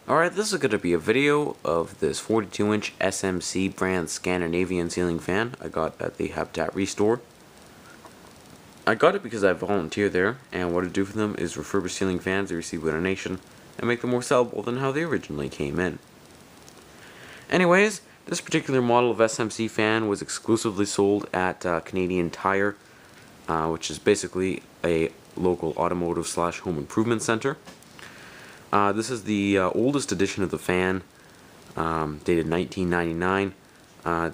Alright, this is going to be a video of this 42-inch SMC brand Scandinavian ceiling fan I got at the Habitat Restore. I got it because I volunteer there, and what I do for them is refurbish ceiling fans they receive with a donation and make them more sellable than how they originally came in. Anyways, this particular model of SMC fan was exclusively sold at Canadian Tire, which is basically a local automotive / home improvement center. This is the oldest edition of the fan, dated 1999.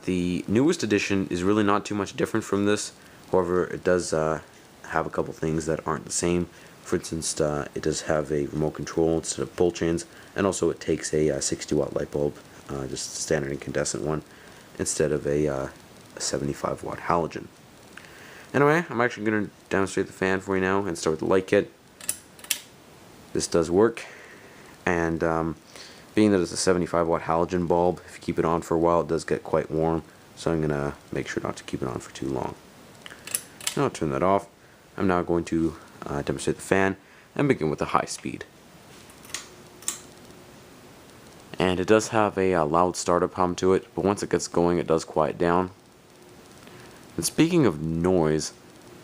The newest edition is really not too much different from this. However, it does have a couple things that aren't the same. For instance, it does have a remote control instead of pull chains, and also it takes a 60-watt light bulb, just a standard incandescent one, instead of a 75-watt halogen. Anyway, I'm actually going to demonstrate the fan for you now and start with the light kit. This does work, and being that it's a 75-watt halogen bulb, if you keep it on for a while it does get quite warm, so I'm going to make sure not to keep it on for too long. Now I'll turn that off. I'm now going to demonstrate the fan and begin with the high speed. And it does have a loud startup hum to it, but once it gets going it does quiet down. And speaking of noise,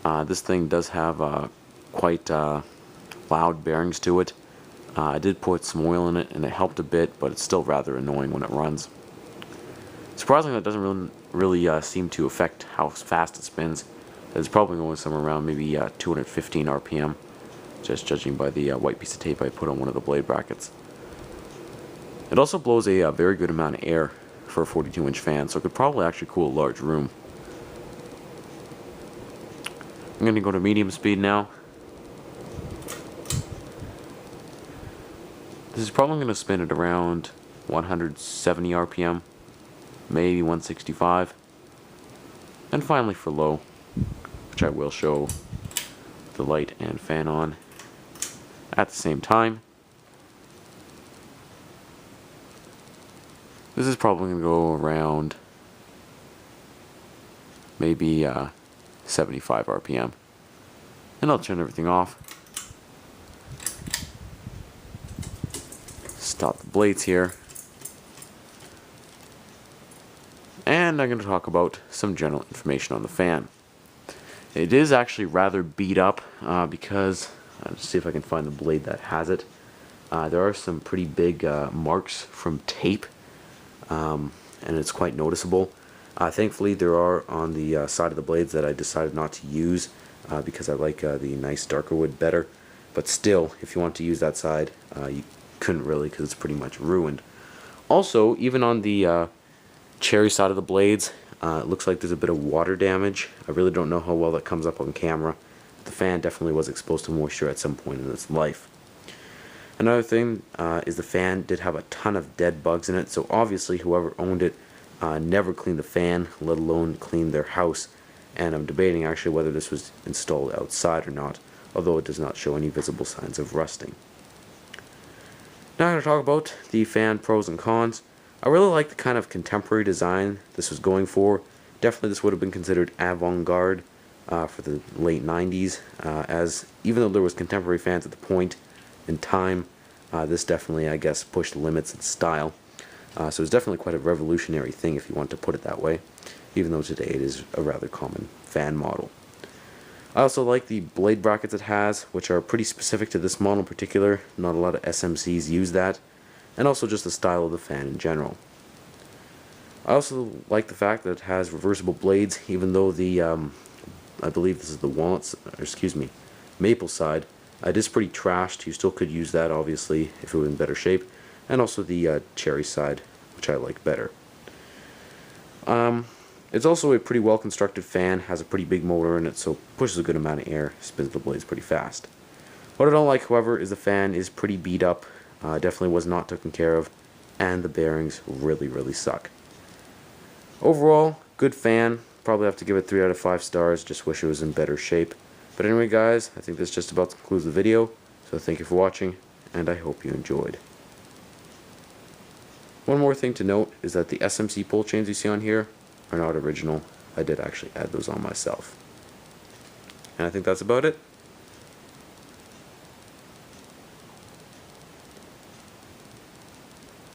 this thing does have quite loud bearings to it. I did put some oil in it and it helped a bit, but it's still rather annoying when it runs. Surprisingly, it doesn't really seem to affect how fast it spins. It's probably going somewhere around maybe 215 RPM, just judging by the white piece of tape I put on one of the blade brackets. It also blows a very good amount of air for a 42-inch fan, so it could probably actually cool a large room. I'm going to go to medium speed now. This is probably going to spin at around 170 RPM, maybe 165. And finally for low, which I will show the light and fan on at the same time. This is probably going to go around maybe 75 RPM. And I'll turn everything off. Stop the blades here. And I'm going to talk about some general information on the fan. It is actually rather beat up because, let's see if I can find the blade that has it. There are some pretty big marks from tape, and it's quite noticeable. Thankfully there are on the side of the blades that I decided not to use because I like the nice darker wood better. But still, if you want to use that side, you couldn't really because it's pretty much ruined. Also, even on the cherry side of the blades, it looks like there's a bit of water damage. I really don't know how well that comes up on camera. The fan definitely was exposed to moisture at some point in its life. Another thing is the fan did have a ton of dead bugs in it, so obviously whoever owned it never cleaned the fan, let alone cleaned their house. And I'm debating actually whether this was installed outside or not, although it does not show any visible signs of rusting. Now I'm going to talk about the fan pros and cons. I really like the kind of contemporary design this was going for. Definitely this would have been considered avant-garde for the late 90s, as even though there was contemporary fans at the point in time, this definitely, I guess, pushed the limits in style. So it's definitely quite a revolutionary thing if you want to put it that way, even though today it is a rather common fan model. I also like the blade brackets it has, which are pretty specific to this model in particular. Not a lot of SMCs use that. And also just the style of the fan in general. I also like the fact that it has reversible blades, even though the, I believe this is the walnut, or excuse me, maple side. It is pretty trashed. You still could use that, obviously, if it was in better shape. And also the cherry side, which I like better. It's also a pretty well constructed fan, has a pretty big motor in it, so pushes a good amount of air, spins the blades pretty fast. What I don't like, however, is the fan is pretty beat up. Definitely was not taken care of, and the bearings really suck. Overall, good fan. Probably have to give it 3 out of 5 stars. Just wish it was in better shape. But anyway, guys, I think this just about concludes the video. So thank you for watching, and I hope you enjoyed. One more thing to note is that the SMC pull chains you see on here are not original. I did actually add those on myself. And I think that's about it.